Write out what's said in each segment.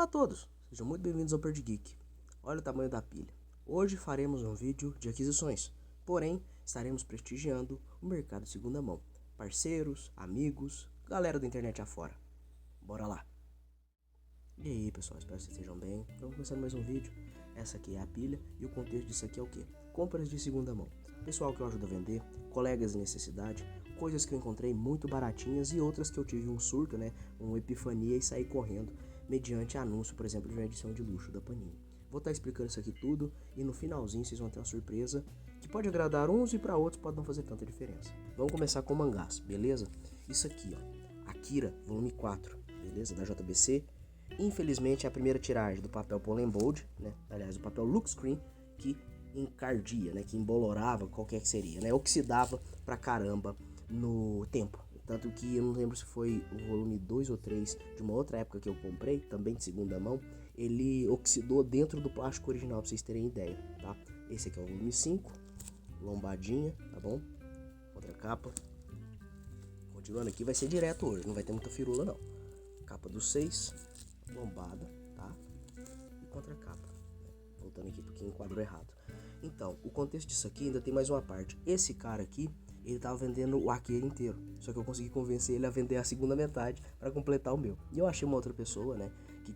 a todos, sejam muito bem-vindos ao Perdi Geek. Olha o tamanho da pilha. Hoje faremos um vídeo de aquisições, porém estaremos prestigiando o mercado de segunda mão. Parceiros, amigos, galera da internet afora. Bora lá! E aí pessoal, espero que vocês estejam bem. Vamos começando mais um vídeo. Essa aqui é a pilha e o contexto disso aqui é o que? Compras de segunda mão. Pessoal que eu ajudo a vender, colegas em necessidade, coisas que eu encontrei muito baratinhas e outras que eu tive um surto, uma epifania e saí correndo mediante anúncio, por exemplo, de uma edição de luxo da Panini. Vou estar explicando isso aqui tudo e no finalzinho vocês vão ter uma surpresa que pode agradar uns e para outros pode não fazer tanta diferença. Vamos começar com mangás, beleza? Isso aqui, ó, Akira, volume 4, beleza? Da JBC. Infelizmente é a primeira tiragem do papel Pollen Bold, aliás, do papel Look Screen, que encardia, que embolorava, qualquer que seria, oxidava pra caramba no tempo. Tanto que eu não lembro se foi o volume 2 ou 3 de uma outra época que eu comprei, também de segunda mão, ele oxidou dentro do plástico original, pra vocês terem ideia, tá? Esse aqui é o volume 5, lombadinha, tá bom? Outra capa. Continuando aqui, vai ser direto hoje, não vai ter muita firula não. Capa do 6, lombada, tá? E contracapa. Voltando aqui porque enquadrou errado. Então, o contexto disso aqui ainda tem mais uma parte. Esse cara aqui, ele tava vendendo o Akira inteiro. Só que eu consegui convencer ele a vender a segunda metade para completar o meu. E eu achei uma outra pessoa, que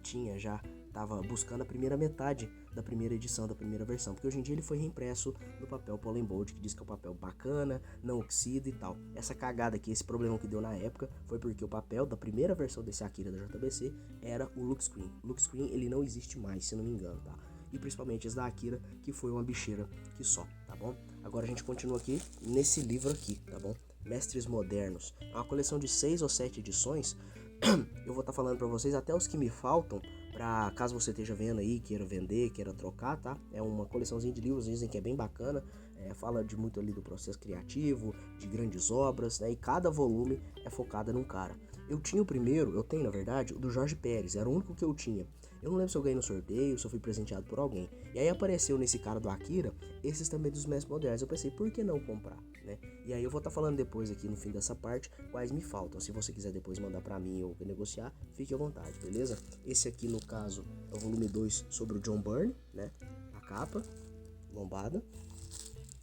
tava buscando a primeira metade da primeira edição, da primeira versão. Porque hoje em dia ele foi reimpresso no papel Pollen Bold, que diz que é um papel bacana, não oxida e tal. Essa cagada aqui, esse problema que deu na época, foi porque o papel da primeira versão desse Akira da JBC era o Look Screen. O Look Screen, ele não existe mais, se não me engano, tá? E principalmente esse da Akira, que foi uma bicheira que só, tá bom? Agora a gente continua aqui nesse livro aqui, tá bom? Mestres Modernos. É uma coleção de 6 ou 7 edições. Eu vou estar falando pra vocês até os que me faltam, pra caso você esteja vendo aí, queira vender, queira trocar, tá? É uma coleçãozinha de livros, dizem que é bem bacana. Fala de muito ali do processo criativo, de grandes obras, e cada volume é focada num cara. Eu tenho na verdade, o do Jorge Pérez, era o único que eu tinha. Eu não lembro se eu ganhei no sorteio, se eu fui presenteado por alguém. E aí apareceu nesse cara do Akira, esses também dos Mestres Modernos. Eu pensei, por que não comprar, E aí eu vou estar falando depois aqui no fim dessa parte quais me faltam. Se você quiser depois mandar pra mim ou negociar, fique à vontade, beleza? Esse aqui no caso é o volume 2 sobre o John Byrne, A capa, lombada,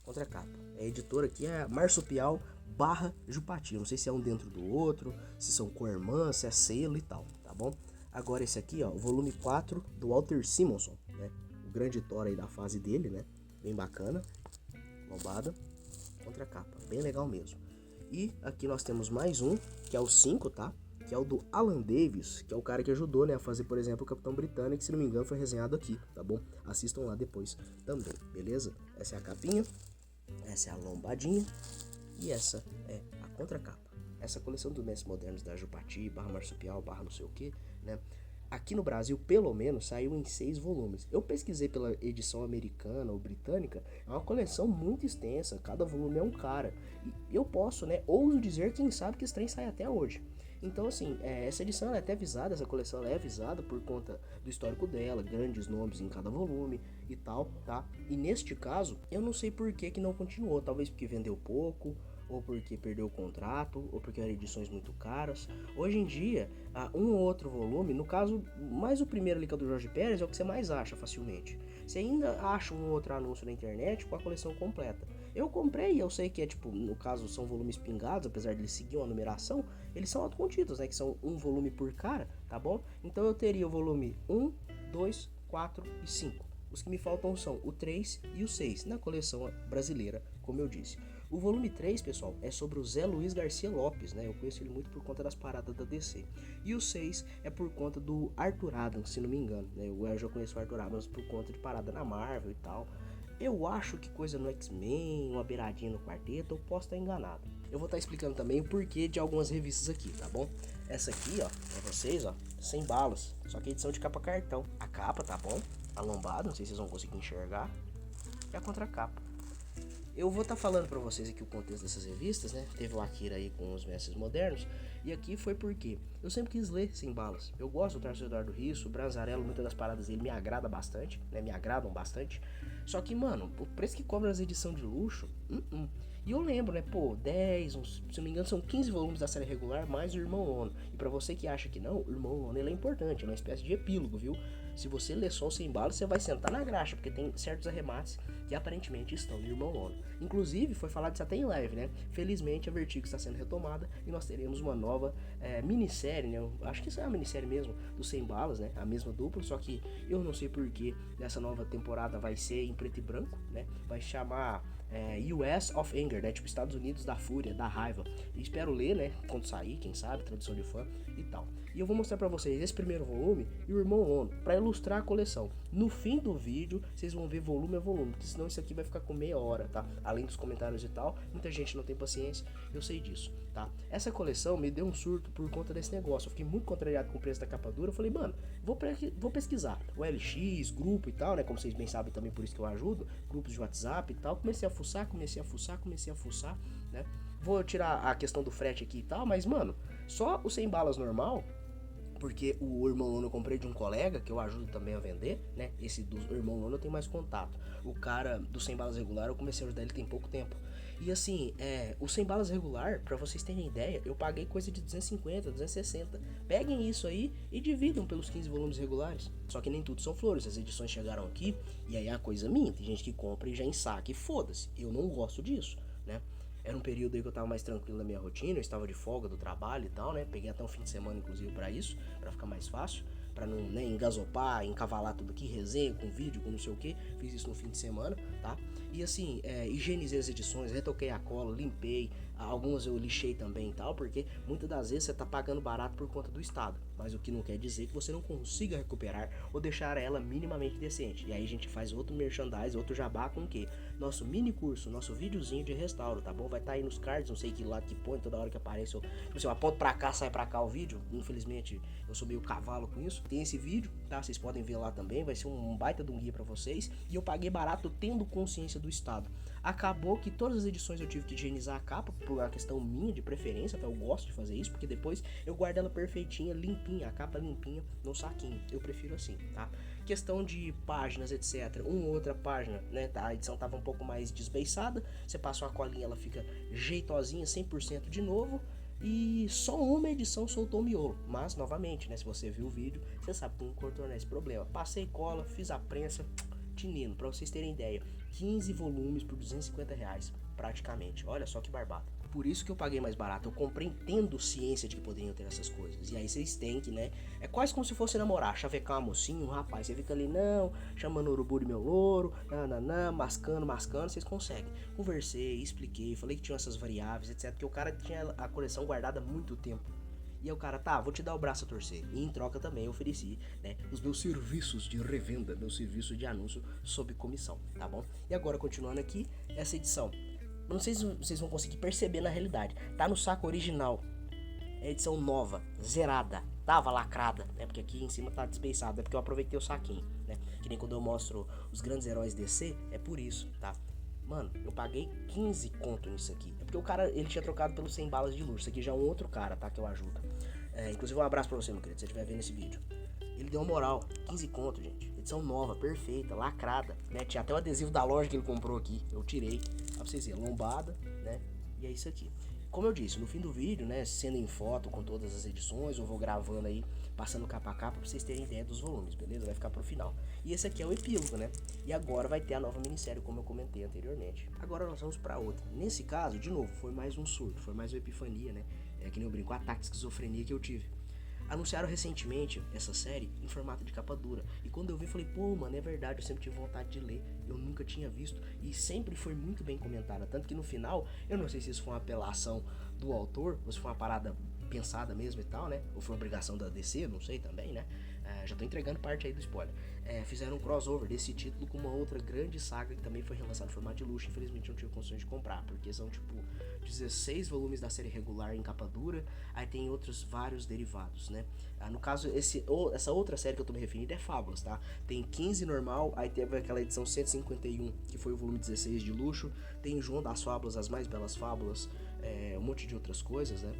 contra capa. A editora aqui é Marsupial / Jupati. Eu não sei se é um dentro do outro, se são co-irmãs, se é selo e tal, tá bom? Agora esse aqui, ó, o volume 4 do Walter Simonson, o grande Thor aí da fase dele, bem bacana, lombada, contra capa, bem legal mesmo. E aqui nós temos mais um, que é o 5, tá? Que é o do Alan Davis, que é o cara que ajudou, a fazer, por exemplo, o Capitão Britânico, que se não me engano foi resenhado aqui, tá bom? Assistam lá depois também, beleza? Essa é a capinha, essa é a lombadinha e essa é a contracapa. Essa coleção dos Mestres Modernos da Jupati, / Marsupial, / não sei o que, Aqui no Brasil, pelo menos, saiu em 6 volumes. Eu pesquisei pela edição americana ou britânica, é uma coleção muito extensa, cada volume é um cara. E eu posso, ouso dizer, quem sabe que esse trem sai até hoje. Então, assim, essa edição é até avisada, essa coleção é avisada por conta do histórico dela, grandes nomes em cada volume e tal, tá? E neste caso, eu não sei por que não continuou, talvez porque vendeu pouco, ou porque perdeu o contrato, ou porque eram edições muito caras. Hoje em dia, um ou outro volume, no caso, mais o primeiro ali que é do Jorge Pérez, é o que você mais acha facilmente. Você ainda acha um outro anúncio na internet com a coleção completa. Eu comprei, eu sei que no caso são volumes pingados, apesar de eles seguir uma numeração, eles são autocontidos, que são um volume por cara, tá bom? Então eu teria o volume 1, 2, 4 e 5. Os que me faltam são o 3 e o 6, na coleção brasileira, como eu disse. O volume 3, pessoal, é sobre o Zé Luiz Garcia Lopes, Eu conheço ele muito por conta das paradas da DC. E o 6 é por conta do Arthur Adams, se não me engano, Eu já conheço o Arthur Adams por conta de parada na Marvel e tal. Eu acho que coisa no X-Men, uma beiradinha no quarteto, eu posso estar enganado. Eu vou estar explicando também o porquê de algumas revistas aqui, tá bom? Essa aqui, ó, pra vocês, ó, sem balas, só que edição de capa cartão. A capa, tá bom? A lombada, não sei se vocês vão conseguir enxergar. E a contracapa. Eu vou estar falando pra vocês aqui o contexto dessas revistas, Teve o Akira aí com os Mestres Modernos. E aqui foi porque eu sempre quis ler Sem Balas. Eu gosto do Tarcísio Eduardo Risso, o Branzarello, muitas das paradas dele me agrada bastante, né? Me agradam bastante. Só que, mano, o preço que cobra nas edições de luxo, E eu lembro, né, pô, 10, se não me engano, são 15 volumes da série regular, mais o Irmão Ono. E pra você que acha que não, o Irmão Ono ele é importante, é uma espécie de epílogo, viu? Se você ler só o Sem Balas, você vai sentar na graxa, porque tem certos arremates que aparentemente estão no Irmão Ono. Inclusive, foi falado isso até em live, né? Felizmente, a Vertigo está sendo retomada e nós teremos uma nova minissérie, né? Eu acho que isso é uma minissérie mesmo, do Sem Balas, né? A mesma dupla, só que eu não sei porquê nessa nova temporada vai ser em preto e branco, né? Vai chamar US of Anger, né? Tipo, Estados Unidos da Fúria, da Raiva. E espero ler, né? Quando sair, quem sabe, tradução de fã e tal. E eu vou mostrar pra vocês esse primeiro volume e o Irmão Ono, pra ilustrar a coleção. No fim do vídeo, vocês vão ver volume a volume, porque senão isso aqui vai ficar com meia hora, tá? Além dos comentários e tal, muita gente não tem paciência, eu sei disso, tá? Essa coleção me deu um surto por conta desse negócio. Eu fiquei muito contrariado com o preço da capa dura. Eu falei, mano, vou pesquisar o LX, grupo e tal, né? Como vocês bem sabem também, por isso que eu ajudo, grupos de WhatsApp e tal. Comecei a fuçar, né? Vou tirar a questão do frete aqui e tal, mas, mano, só o Sem Balas normal, porque o Irmão Ono eu comprei de um colega, que eu ajudo também a vender, né? Esse do Irmão Ono eu tenho mais contato. O cara do Sem Balas regular, eu comecei a ajudar ele tem pouco tempo. E assim, o Sem Balas regular, pra vocês terem ideia, eu paguei coisa de 250, 260. Peguem isso aí e dividam pelos 15 volumes regulares. Só que nem tudo são flores, as edições chegaram aqui, e aí é a coisa minha. Tem gente que compra e já ensaca e foda-se. Eu não gosto disso, né? Era um período aí que eu tava mais tranquilo na minha rotina, eu estava de folga do trabalho e tal, né? Peguei até um fim de semana, inclusive, pra isso, pra ficar mais fácil, pra não, né, engasopar, encavalar tudo aqui, resenha com vídeo, com não sei o que. Fiz isso no fim de semana, tá? E assim, higienizei as edições, retoquei a cola, limpei, algumas eu lixei também e tal, porque muitas das vezes você tá pagando barato por conta do Estado, mas o que não quer dizer que você não consiga recuperar ou deixar ela minimamente decente. E aí a gente faz outro merchandise, outro jabá com o quê? Nosso mini curso, nosso videozinho de restauro, tá bom? Vai estar aí nos cards, não sei que lado que põe, toda hora que aparece eu aponto pra cá, sai pra cá o vídeo. Infelizmente eu sou meio cavalo com isso. Tem esse vídeo, tá? Vocês podem ver lá também, vai ser um baita de um guia pra vocês. E eu paguei barato tendo consciência do Estado. Acabou que todas as edições eu tive que higienizar a capa, por uma questão minha de preferência, tá? Eu gosto de fazer isso, porque depois eu guardo ela perfeitinha, limpinha, a capa limpinha no saquinho. Eu prefiro assim, tá? Questão de páginas, etc. Uma ou outra página, né? A edição tava um pouco mais desbeiçada. Você passou a colinha, ela fica jeitosinha, 100% de novo. E só uma edição soltou o miolo. Mas, novamente, né? Se você viu o vídeo, você sabe como contornar esse problema. Passei cola, fiz a prensa, tinino, pra vocês terem ideia. 15 volumes por R$250, praticamente. Olha só que barbado. Por isso que eu paguei mais barato. Eu comprei tendo ciência de que poderiam ter essas coisas. E aí vocês têm que, né? É quase como se fosse namorar, chavecar uma mocinha, um rapaz. Você fica ali, não, chamando o urubu de meu louro, nananã, mascando. Vocês conseguem. Conversei, expliquei, falei que tinha essas variáveis, etc. Porque o cara tinha a coleção guardada há muito tempo. E aí o cara, tá, vou te dar o braço a torcer. E em troca também eu ofereci, né, os meus serviços de revenda, meu serviço de anúncio sob comissão, tá bom? E agora, continuando aqui, essa edição. Não sei se vocês vão conseguir perceber na realidade. Tá no saco original. É edição nova, zerada. Tava lacrada, né? Porque aqui em cima tá desbeiçado. É porque eu aproveitei o saquinho, né? Que nem quando eu mostro os grandes heróis DC, é por isso, tá? Mano, eu paguei 15 conto nisso aqui. É porque o cara, ele tinha trocado pelos 100 balas de luxo. Isso aqui já é um outro cara, tá? Que eu ajudo. Inclusive, um abraço pra você, meu querido, se você estiver vendo esse vídeo. Ele deu uma moral, 15 conto, gente. Edição nova, perfeita, lacrada, né? Tinha até o adesivo da loja que ele comprou aqui. Eu tirei, pra vocês verem, lombada, né? E é isso aqui. Como eu disse, no fim do vídeo, né, sendo em foto com todas as edições, eu vou gravando aí, passando capa a capa pra vocês terem ideia dos volumes, beleza? Vai ficar pro final. E esse aqui é o epílogo, né? E agora vai ter a nova minissérie, como eu comentei anteriormente. Agora nós vamos pra outra. Nesse caso, de novo, foi mais um surto, foi mais uma epifania, né? É que nem eu brinco, ataque de esquizofrenia que eu tive. Anunciaram recentemente essa série em formato de capa dura. E quando eu vi, falei, pô, mano, é verdade, eu sempre tive vontade de ler. Eu nunca tinha visto. E sempre foi muito bem comentada. Tanto que no final, eu não sei se isso foi uma apelação do autor, ou se foi uma parada pensada mesmo e tal, né? Ou foi uma obrigação da DC, não sei também, né? Já tô entregando parte aí do spoiler. Fizeram um crossover desse título com uma outra grande saga que também foi relançada em formato de luxo. Infelizmente não tive condições de comprar, porque são tipo 16 volumes da série regular em capa dura, aí tem outros vários derivados, né? No caso, essa outra série que eu tô me referindo é Fábulas, tá? Tem 15 normal, aí teve aquela edição 151, que foi o volume 16 de luxo, tem João das Fábulas, As Mais Belas Fábulas, um monte de outras coisas, né?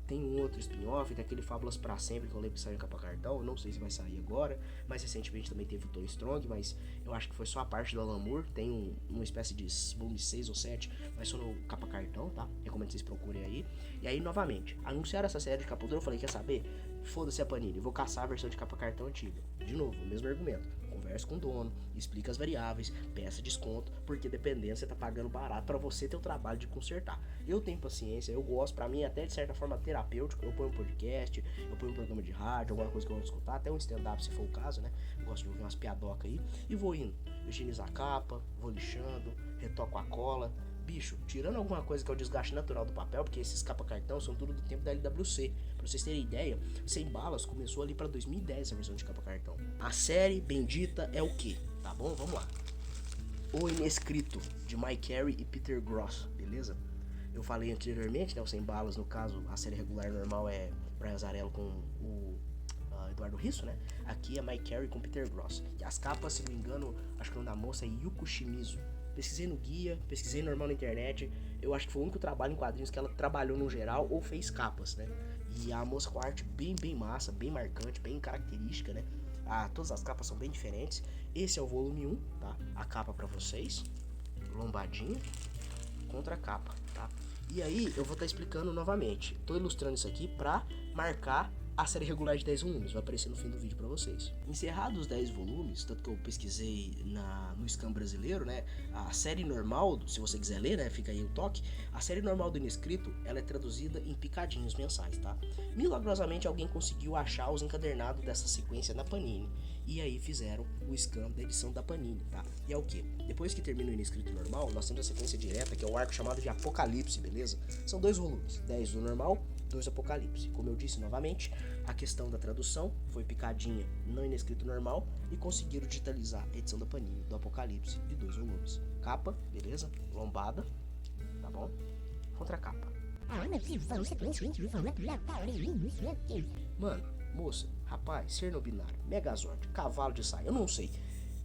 Tem um outro spin-off, tem aquele Fábulas pra Sempre, que eu lembro que saiu em capa cartão, eu não sei se vai sair agora, mas recentemente também teve o Tony Strong, mas eu acho que foi só a parte do Alan Moore, tem uma espécie de volume 6 ou 7, mas só no capa cartão, tá? Recomendo que vocês procurem aí. E aí, novamente, anunciaram essa série de capa dura, eu falei, quer saber? Foda-se a Panini, vou caçar a versão de capa cartão antiga. De novo, o mesmo argumento. Conversa com o dono, explica as variáveis, peça desconto, porque dependendo você tá pagando barato para você ter o trabalho de consertar. Eu tenho paciência, eu gosto, para mim até de certa forma terapêutico, eu ponho um podcast, eu ponho um programa de rádio, alguma coisa que eu vou escutar, até um stand-up se for o caso, né? Eu gosto de ouvir umas piadocas aí, e vou indo, higienizar a capa, vou lixando, retoco a cola. Bicho, tirando alguma coisa que é o desgaste natural do papel, porque esses capa-cartão são tudo do tempo da LWC. Pra vocês terem ideia, Sem Balas começou ali pra 2010 a versão de capa-cartão. A série bendita é o quê? Tá bom? Vamos lá. O Inescrito, de Mike Carey e Peter Gross, beleza? Eu falei anteriormente, né, o Sem Balas, no caso, a série regular normal é Brian Azzarello com o Eduardo Risso, né? Aqui é Mike Carey com Peter Gross. E as capas, se não me engano, acho que o nome da moça é Yuko Shimizu. Pesquisei no guia, pesquisei normal na internet. Eu acho que foi o único trabalho em quadrinhos que ela trabalhou no geral ou fez capas, né? E a moça com a arte bem massa, bem marcante, bem característica, né? Todas as capas são bem diferentes. Esse é o volume 1, tá? A capa pra vocês, lombadinha, contra a capa, tá? E aí eu vou estar explicando novamente. Tô ilustrando isso aqui pra marcar a série regular de 10 volumes, vai aparecer no fim do vídeo pra vocês. Encerrados os 10 volumes, tanto que eu pesquisei no Scan brasileiro, né? A série normal, se você quiser ler, né? Fica aí o toque. A série normal do Inescrito, ela é traduzida em picadinhos mensais, tá? Milagrosamente alguém conseguiu achar os encadernados dessa sequência na Panini. E aí fizeram o scan da edição da Panini, tá? E é o que? Depois que termina o Inescrito normal, nós temos a sequência direta, que é o arco chamado de Apocalipse, beleza? São 2 volumes, 10 do normal, 2 Apocalipse. Como eu disse novamente, a questão da tradução foi picadinha no Inescrito normal e conseguiram digitalizar a edição da Panini do Apocalipse de 2 volumes. Capa, beleza? Lombada, tá bom? Contracapa. Mano, moça, rapaz, ser no binário, Megazord, cavalo de saia, eu não sei.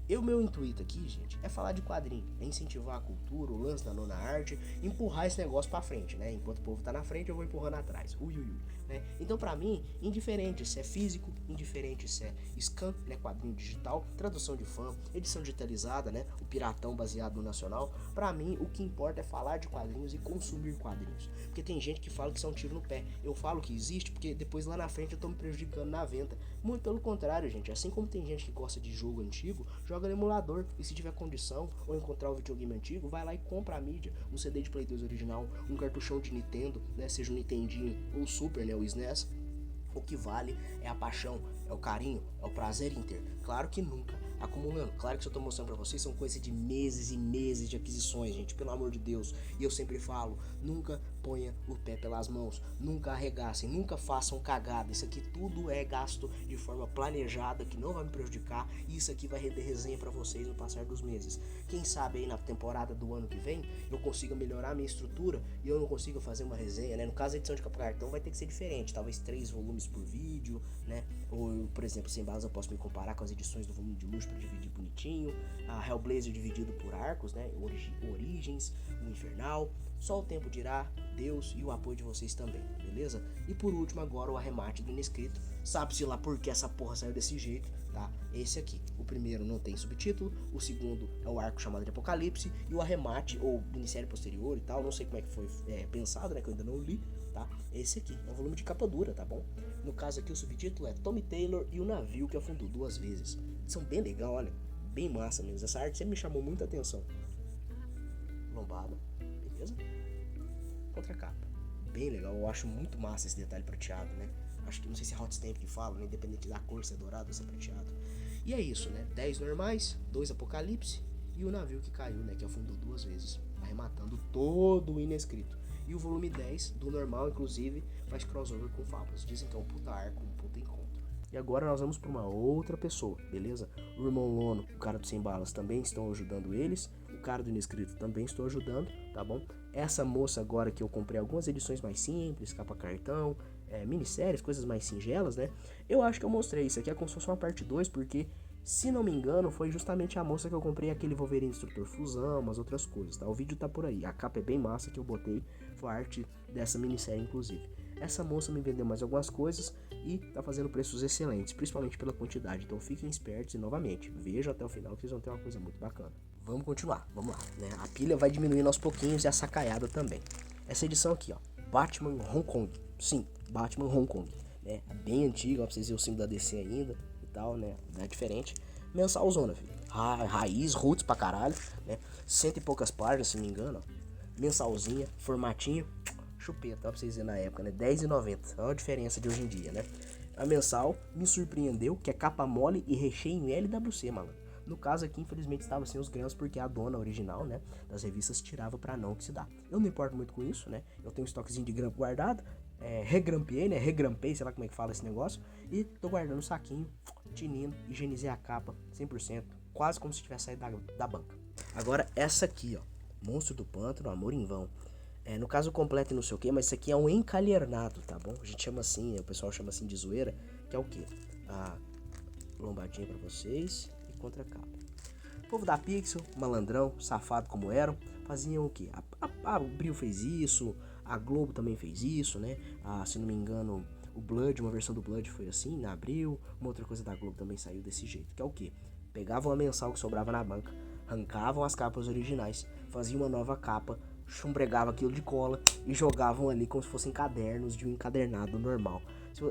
Meu intuito aqui, gente, é falar de quadrinho, é incentivar a cultura, o lance da nona arte, empurrar esse negócio pra frente, né? Enquanto o povo tá na frente, eu vou empurrando atrás. Né? Então, pra mim, indiferente se é físico, indiferente se é scan, né? Quadrinho digital, tradução de fã, edição digitalizada, né? O piratão baseado no nacional. Pra mim, o que importa é falar de quadrinhos e consumir quadrinhos. Porque tem gente que fala que isso é um tiro no pé. Eu falo que existe porque depois lá na frente eu tô me prejudicando na venda. Muito pelo contrário, gente. Assim como tem gente que gosta de jogo antigo, joga no emulador. E se tiver condição ou encontrar o videogame antigo, vai lá e compra a mídia. Um CD de Play 2 original, um cartuchão de Nintendo, né? Seja o Nintendinho ou o Super, né? O SNES. O que vale é a paixão, é o carinho, é o prazer em ter. Claro que nunca acumulando. Claro que isso eu tô mostrando pra vocês são coisas de meses e meses de aquisições, gente, pelo amor de Deus. E eu sempre falo, nunca ponha o pé pelas mãos, nunca arregassem, nunca façam cagada. Isso aqui tudo é gasto de forma planejada, que não vai me prejudicar, e isso aqui vai render resenha pra vocês no passar dos meses. Quem sabe aí na temporada do ano que vem, eu consiga melhorar a minha estrutura e eu não consiga fazer uma resenha, né? No caso, a edição de capa cartão vai ter que ser diferente, talvez 3 volumes por vídeo, né? Ou, por exemplo, Sem Balas eu posso me comparar com as edições do volume de luxo para dividir bonitinho, a Hellblazer dividido por arcos, né? Origens, o Infernal, só o tempo dirá, Deus e o apoio de vocês também, beleza? E por último agora o arremate do Inescrito, sabe-se lá por que essa porra saiu desse jeito, tá? Esse aqui, o primeiro não tem subtítulo, o segundo é o arco chamado de Apocalipse, e o arremate, ou minissérie posterior e tal, não sei como é que foi pensado, né, que eu ainda não li, tá? Esse aqui, é um volume de capa dura, tá bom? No caso aqui o subtítulo é Tommy Taylor e o navio que afundou 2 vezes. São bem legal, olha, bem massa mesmo, essa arte sempre me chamou muita atenção. Lombada, beleza? Contracapa, bem legal, eu acho muito massa esse detalhe prateado, né? Acho que não sei se é hot stamp que fala, né? Independente da cor, se é dourado ou se é prateado. E é isso, né? 10 normais, 2 Apocalipse e o navio que caiu, né? Que afundou 2 vezes, arrematando todo o Inescrito. E o volume 10 do normal, inclusive, faz crossover com Fábulas. Dizem que é um puta arco, um puta encontro. E agora nós vamos para uma outra pessoa, beleza? O irmão Lono, o cara do Sem Balas, também estão ajudando eles. O cara do Inescrito também estou ajudando, tá bom? Essa moça agora que eu comprei algumas edições mais simples, capa cartão, minisséries, coisas mais singelas, né? Eu acho que eu mostrei isso aqui, é como se fosse uma parte 2, porque Se não me engano, foi justamente a moça que eu comprei aquele Wolverine Instrutor Fusão, umas outras coisas, tá? O vídeo tá por aí. A capa é bem massa que eu botei, foi a arte dessa minissérie, inclusive. Essa moça me vendeu mais algumas coisas e tá fazendo preços excelentes, principalmente pela quantidade. Então fiquem espertos e, novamente, vejam até o final que vocês vão ter uma coisa muito bacana. Vamos continuar, vamos lá, né? A pilha vai diminuindo aos pouquinhos e a sacaiada também. Essa edição aqui, ó, Batman Hong Kong. Sim, Batman Hong Kong. Né? É bem antiga, ó, pra vocês verem o símbolo da DC ainda e tal, né? É diferente. Mensalzona, filho. Raiz, roots pra caralho, né? 100 e poucas páginas, se não me engano, ó. Mensalzinha, formatinho, chupeta, ó, pra vocês verem na época, né? R$10,90. Olha a diferença de hoje em dia, né? A mensal me surpreendeu, que é capa mole e recheio em LWC, malandro. No caso aqui, infelizmente, estava sem os grampos, porque a dona original, né, das revistas tirava pra não que se dá. Eu não me importo muito com isso, né? Eu tenho um estoquezinho de grampo guardado, regrampeei, né? Regrampei, sei lá como é que fala esse negócio. E tô guardando o saquinho, tinindo, higienizei a capa 100%, quase como se tivesse saído da banca. Agora, essa aqui, ó, Monstro do Pântano, Amor em Vão. No caso completo e não sei o que, mas isso aqui é um encalhernado, tá bom? A gente chama assim, né? O pessoal chama assim de zoeira, que é o que? A lombadinha pra vocês e contracapa. O povo da Pixel, malandrão, safado como eram, faziam o que? A Abril fez isso, a Globo também fez isso, né? Se não me engano, o Blood, uma versão do Blood foi assim, na Abril. Uma outra coisa da Globo também saiu desse jeito, que é o que? Pegavam a mensal que sobrava na banca, arrancavam as capas originais, faziam uma nova capa, chumbregavam aquilo de cola e jogavam ali como se fossem cadernos de um encadernado normal.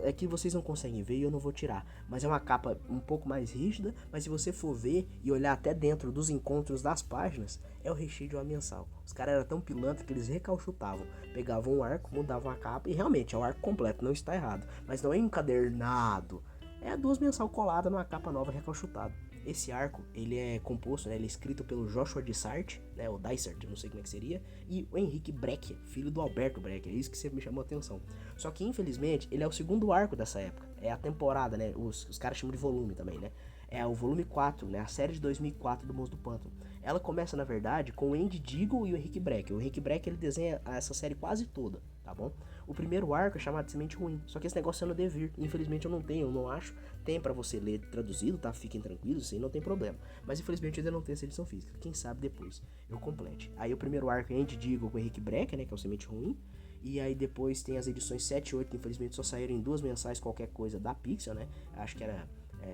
É que vocês não conseguem ver e eu não vou tirar, mas é uma capa um pouco mais rígida, mas se você for ver e olhar até dentro dos encontros das páginas, é o recheio de uma mensal. Os caras eram tão pilantra que eles recalchutavam, pegavam um arco, mudavam a capa e realmente é o arco completo, não está errado, mas não é encadernado, é duas mensal coladas numa capa nova recalchutada. Esse arco, ele é composto, né, ele é escrito pelo Joshua Dysart, né, o Dysart, não sei como é que seria, e o Henrique Breck, filho do Alberto Breck, é isso que sempre me chamou a atenção. Só que, infelizmente, ele é o segundo arco dessa época, é a temporada, né, os caras chamam de volume também, né, é o volume 4, né, a série de 2004 do Monstro do Pântano. Ela começa, na verdade, com o Andy Diggle e o Henrique Breck. O Henrique Breck, ele desenha essa série quase toda, tá bom? O primeiro arco é chamado de Semente Ruim, só que esse negócio é no Devir. Infelizmente eu não tenho, eu não acho. Tem pra você ler traduzido, tá? Fiquem tranquilos, isso aí não tem problema. Mas infelizmente eu ainda não tenho essa edição física. Quem sabe depois eu complete. Aí o primeiro arco é Andy Diggle com o Henrique Breck, né? Que é o Semente Ruim. E aí depois tem as edições 7 e 8, que infelizmente só saíram em 2 mensais qualquer coisa da Pixel, né? Acho que era...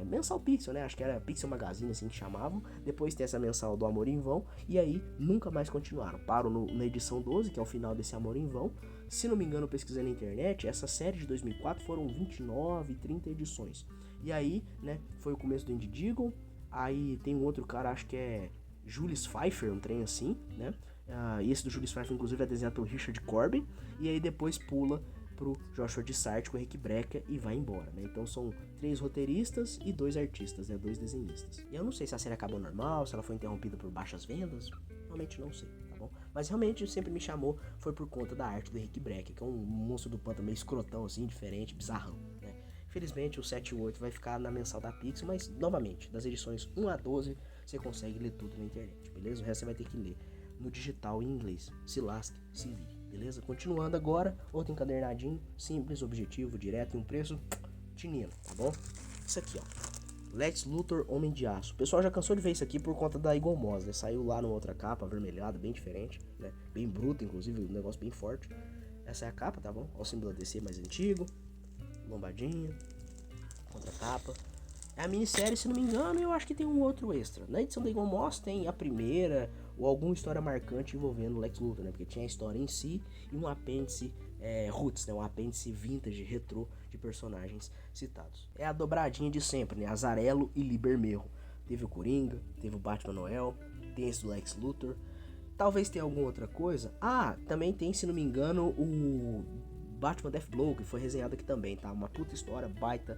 mensal Pixel, né? Acho que era Pixel Magazine, assim que chamavam. Depois tem essa mensal do Amor em Vão. E aí nunca mais continuaram. Param na edição 12, que é o final desse Amor em Vão. Se não me engano, pesquisando na internet, essa série de 2004 foram 29, 30 edições. E aí, né, foi o começo do Andy Diggle. Aí tem um outro cara, acho que é Julius Pfeiffer, um trem assim, né? Esse do Julius Pfeiffer, inclusive, é desenhado pelo Richard Corbin. E aí depois pula pro Joshua Dysart com o Henrique Breck e vai embora, né? Então são 3 roteiristas e 2 artistas, né? 2 desenhistas. E eu não sei se a série acabou normal, se ela foi interrompida por baixas vendas, realmente não sei, tá bom? Mas realmente sempre me chamou, foi por conta da arte do Henrique Breck, que é um monstro do pântano meio escrotão assim, diferente, bizarrão, né? Infelizmente o 7 e 8 vai ficar na mensal da Pixel, mas novamente, das edições 1 a 12, você consegue ler tudo na internet, beleza? O resto você vai ter que ler no digital em inglês. Se lasque, se vire. Beleza? Continuando agora, outro encadernadinho, simples, objetivo, direto e um preço tinino, tá bom? Isso aqui, ó, Lex Luthor, Homem de Aço. O pessoal já cansou de ver isso aqui por conta da Eagle Moss, né? Saiu lá numa outra capa, avermelhada, bem diferente, né? Bem bruta, inclusive, um negócio bem forte. Essa é a capa, tá bom? Olha o símbolo da DC mais antigo, lombadinha, contra capa. É a minissérie, se não me engano, eu acho que tem um outro extra. Na edição da Eagle Moss tem a primeira ou alguma história marcante envolvendo o Lex Luthor, né? Porque tinha a história em si e um apêndice roots, né? Um apêndice vintage, retrô de personagens citados. É a dobradinha de sempre, né? Azarello e Libermerro. Teve o Coringa, teve o Batman Noel, tem esse do Lex Luthor. Talvez tenha alguma outra coisa. Também tem, se não me engano, o Batman Deathblow, que foi resenhado aqui também, tá? Uma puta história, baita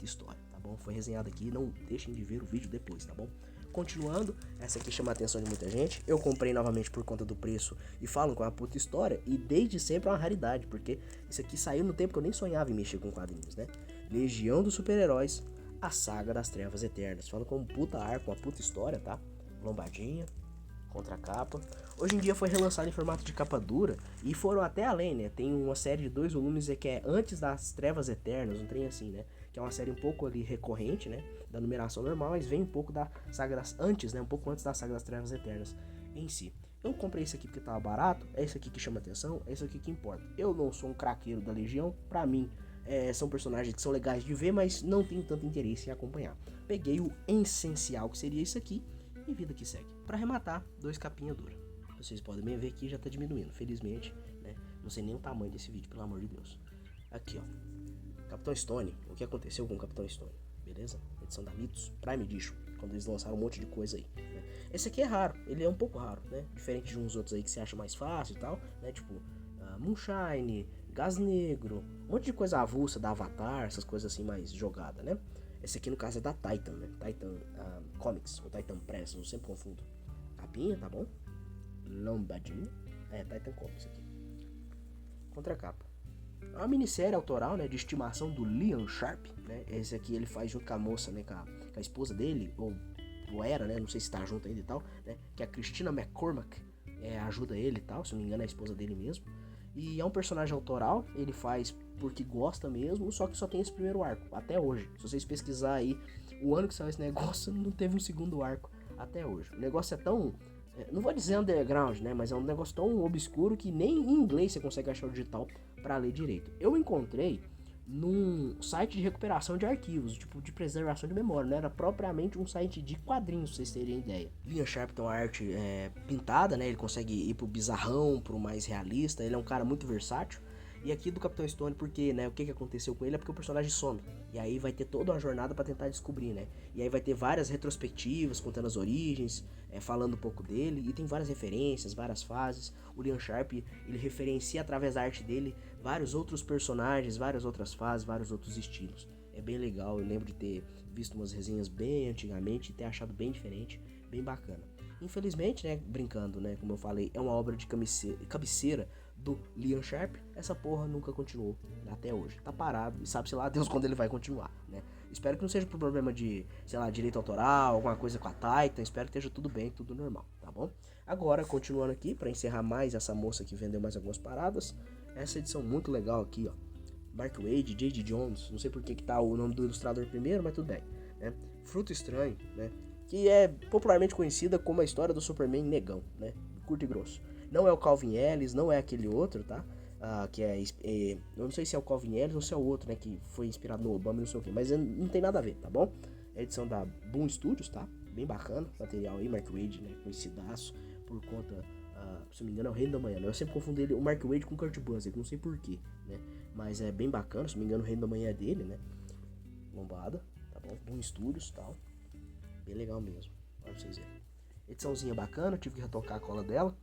história, tá bom? Foi resenhado aqui, não deixem de ver o vídeo depois, tá bom? Continuando, essa aqui chama a atenção de muita gente. Eu comprei novamente por conta do preço e falam com uma puta história. E desde sempre é uma raridade, porque isso aqui saiu no tempo que eu nem sonhava em mexer com quadrinhos, né? Legião dos Super-Heróis, a Saga das Trevas Eternas. Falam com um puta arco, uma puta história, tá? Lombadinha, contracapa. Hoje em dia foi relançado em formato de capa dura e foram até além, né? Tem uma série de 2 volumes que é Antes das Trevas Eternas, um trem assim, né? que é uma série um pouco ali recorrente, né, da numeração normal, mas vem um pouco da saga das, antes, né, um pouco antes da saga das Trevas Eternas em si. Eu comprei esse aqui porque tava barato, é esse aqui que chama atenção, é esse aqui que importa. Eu não sou um craqueiro da Legião, pra mim são personagens que são legais de ver, mas não tenho tanto interesse em acompanhar. Peguei o essencial, que seria isso aqui, e vida que segue. Pra arrematar, 2 capinha dura. Vocês podem bem ver que já tá diminuindo, felizmente, né? Não sei nem o tamanho desse vídeo, pelo amor de Deus. Aqui, ó. Capitão Stone, o que aconteceu com o Capitão Stone, beleza? Edição da Mitos, Prime Edition, quando eles lançaram um monte de coisa aí, né? Esse aqui é raro, ele é um pouco raro, né? Diferente de uns outros aí que você acha mais fácil e tal, né? Tipo, Moonshine, Gás Negro, um monte de coisa avulsa da Avatar, essas coisas assim mais jogadas, né? Esse aqui no caso é da Titan, né? Titan Comics, ou Titan Press, eu sempre confundo. Capinha, tá bom? Lombadinho. Titan Comics aqui. Contracapa. É uma minissérie autoral, né, de estimação do Liam Sharp, né? Esse aqui ele faz junto com a moça, né, com a esposa dele, ou era, né, não sei se tá junto ainda e tal, né, que é a Christina McCormack, ajuda ele e tal, se não me engano é a esposa dele mesmo. E é um personagem autoral, ele faz porque gosta mesmo, só que só tem esse primeiro arco, até hoje. Se vocês pesquisar aí, o ano que saiu esse negócio, não teve um segundo arco até hoje. O negócio é tão, não vou dizer underground, né, mas é um negócio tão obscuro que nem em inglês você consegue achar o digital para ler direito. Eu encontrei num site de recuperação de arquivos, tipo de preservação de memória, não era propriamente um site de quadrinhos, pra vocês terem ideia. Liam Sharp tem uma arte pintada, né? Ele consegue ir pro bizarrão, pro mais realista, ele é um cara muito versátil. E aqui do Capitão Stone, porque, né, o que aconteceu com ele é porque o personagem some. E aí vai ter toda uma jornada para tentar descobrir, né? E aí vai ter várias retrospectivas contando as origens, falando um pouco dele, e tem várias referências, várias fases. O Liam Sharp, ele referencia através da arte dele vários outros personagens, várias outras fases, vários outros estilos. É bem legal, eu lembro de ter visto umas resenhas bem antigamente e ter achado bem diferente, bem bacana. Infelizmente, né, brincando, né, como eu falei, é uma obra de cabeceira do Liam Sharp, essa porra nunca continuou até hoje. Tá parado e sabe-se lá Deus quando ele vai continuar, né? Espero que não seja por problema de, sei lá, direito autoral, alguma coisa com a Titan, espero que esteja tudo bem, tudo normal, tá bom? Agora, continuando aqui, para encerrar mais essa moça que vendeu mais algumas paradas, essa edição muito legal aqui, ó. Mark Waid, J.D. Jones, não sei por que tá o nome do ilustrador primeiro, mas tudo bem, né? Fruto Estranho, né? Que é popularmente conhecida como a história do Superman negão, né? Curto e grosso. Não é o Calvin Ellis, não é aquele outro, tá? Que eu não sei se é o Calvin Ellis ou se é o outro, né? Que foi inspirado no Obama e não sei o que, mas não tem nada a ver, tá bom? É a edição da Boom Studios, tá? Bem bacana, material aí, Mark Waid, né? Conhecidaço por conta, se não me engano, é o Reino da Manhã, né? Eu sempre confundo ele, o Mark Waid com o Kurt Busiek, não sei porquê, né? Mas é bem bacana, se não me engano, o Reino da Manhã é dele, né? Lombada, tá bom? Boom Studios e tal. Bem legal mesmo, pra vocês verem. Ediçãozinha bacana, tive que retocar a cola dela.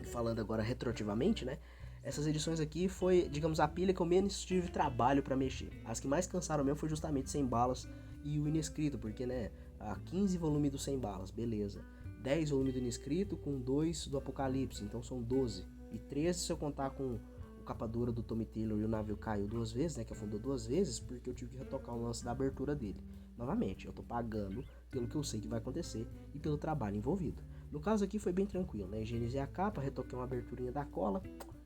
E falando agora retroativamente, né? Essas edições aqui foi, digamos, a pilha que eu menos tive trabalho pra mexer. As que mais cansaram mesmo foi justamente 100 balas e o Inescrito, porque, né, 15 volumes do 100 balas, beleza. 10 volumes do Inescrito com 2 do Apocalipse, então são 12. E 13 se eu contar com o capa dura do Tommy Taylor e o navio caiu 2 vezes, né, que afundou 2 vezes, porque eu tive que retocar o lance da abertura dele. Novamente, eu tô pagando pelo que eu sei que vai acontecer e pelo trabalho envolvido. No caso aqui foi bem tranquilo, né? Higienizei a capa, retoquei uma aberturinha da cola,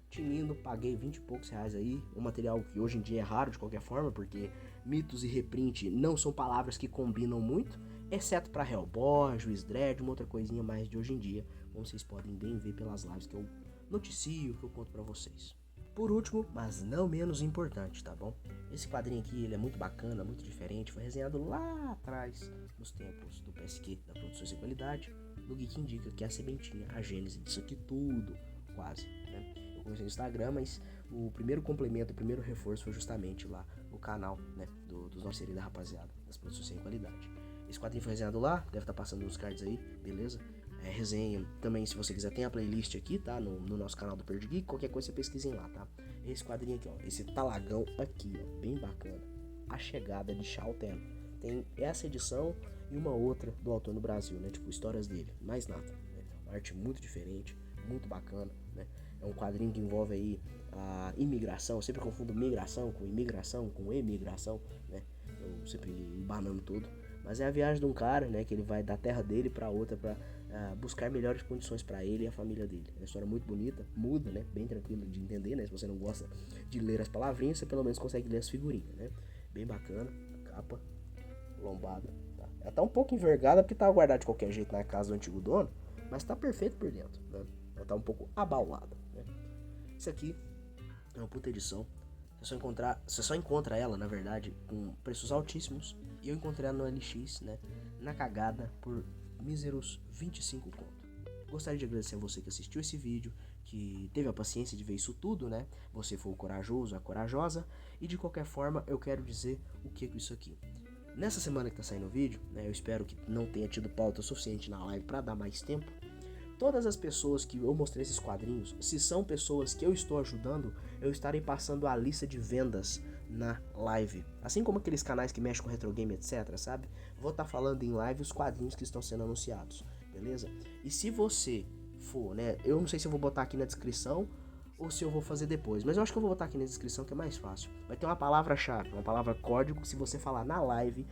tinindo, paguei 20 e poucos reais aí. Um material que hoje em dia é raro de qualquer forma, porque mitos e reprint não são palavras que combinam muito, exceto para Hellboy, Juiz Dredd, uma outra coisinha mais de hoje em dia, como vocês podem bem ver pelas lives que eu noticio, que eu conto para vocês. Por último, mas não menos importante, tá bom? Esse quadrinho aqui, ele é muito bacana, muito diferente, foi resenhado lá atrás, nos tempos do PSQ, da Produções e Qualidade, no Geek Indica, que é a sementinha, a gênese disso aqui tudo, quase, né? Eu comecei no Instagram, mas o primeiro complemento, o primeiro reforço foi justamente lá no canal, né, dos nossos seres da rapaziada, das Produções Sem Qualidade. Esse quadrinho foi resenhado lá, deve estar passando nos cards aí, beleza? Resenha também, se você quiser, tem a playlist aqui, tá? No nosso canal do Perdi Geek, qualquer coisa você pesquisem lá, tá? Esse quadrinho aqui, ó, esse talagão aqui, ó, bem bacana. A Chegada de Shao Ten. Tem essa edição e uma outra do autor no Brasil, né? Tipo, histórias dele, mais nada. Né? Uma arte muito diferente, muito bacana, né? É um quadrinho que envolve aí a imigração. Eu sempre confundo migração com imigração, com emigração, né? Eu sempre embanando tudo. Mas é a viagem de um cara, né, que ele vai da terra dele para outra para buscar melhores condições para ele e a família dele. É uma história muito bonita, muda, né, bem tranquilo de entender, né, se você não gosta de ler as palavrinhas, você pelo menos consegue ler as figurinhas, né. bem bacana, a capa, lombada. Tá? Ela tá um pouco envergada porque tava guardada de qualquer jeito na casa do antigo dono, mas tá perfeito por dentro, né? Ela tá um pouco abaulada, né? Isso aqui é uma puta edição. Você só encontra ela, na verdade, com preços altíssimos. E eu encontrei ela no LX, né? Na cagada por míseros 25 conto. Gostaria de agradecer a você que assistiu esse vídeo, que teve a paciência de ver isso tudo, né? Você foi o corajoso, a corajosa. E de qualquer forma, eu quero dizer o que é isso aqui. Nessa semana que tá saindo o vídeo, né? Eu espero que não tenha tido pauta suficiente na live para dar mais tempo. Todas as pessoas que eu mostrei esses quadrinhos, se são pessoas que eu estou ajudando, eu estarei passando a lista de vendas na live. Assim como aqueles canais que mexem com retro game, etc, sabe? Vou estar falando em live os quadrinhos que estão sendo anunciados, beleza? E se você for, né, eu não sei se eu vou botar aqui na descrição ou se eu vou fazer depois, mas eu acho que eu vou botar aqui na descrição que é mais fácil. Vai ter uma palavra-chave, uma palavra código, que se você falar na live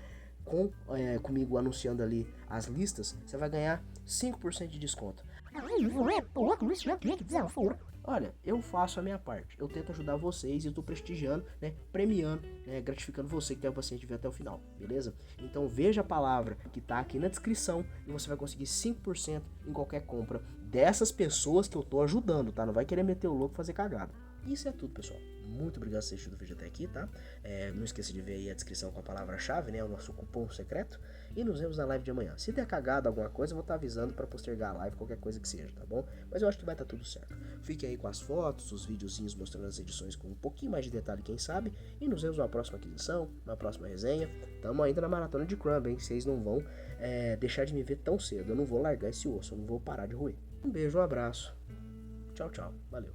comigo anunciando ali as listas, você vai ganhar 5% de desconto. Olha, eu faço a minha parte, eu tento ajudar vocês e eu tô prestigiando, né, premiando, né, gratificando você que tem a paciência de ver até o final, beleza? Então veja a palavra que tá aqui na descrição e você vai conseguir 5% em qualquer compra dessas pessoas que eu tô ajudando, tá? Não vai querer meter o louco e fazer cagada. Isso é tudo, pessoal. Muito obrigado por ter assistido o vídeo até aqui, tá? Não esqueça de ver aí a descrição com a palavra-chave, né? O nosso cupom secreto. E nos vemos na live de amanhã. Se der cagado alguma coisa, eu vou estar avisando para postergar a live, qualquer coisa que seja, tá bom? Mas eu acho que vai estar tudo certo. Fique aí com as fotos, os videozinhos mostrando as edições com um pouquinho mais de detalhe, quem sabe. E nos vemos na próxima aquisição, na próxima resenha. Tamo ainda na maratona de Crumb, hein? Vocês não vão deixar de me ver tão cedo. Eu não vou largar esse osso, eu não vou parar de roer. Um beijo, um abraço. Tchau, tchau. Valeu.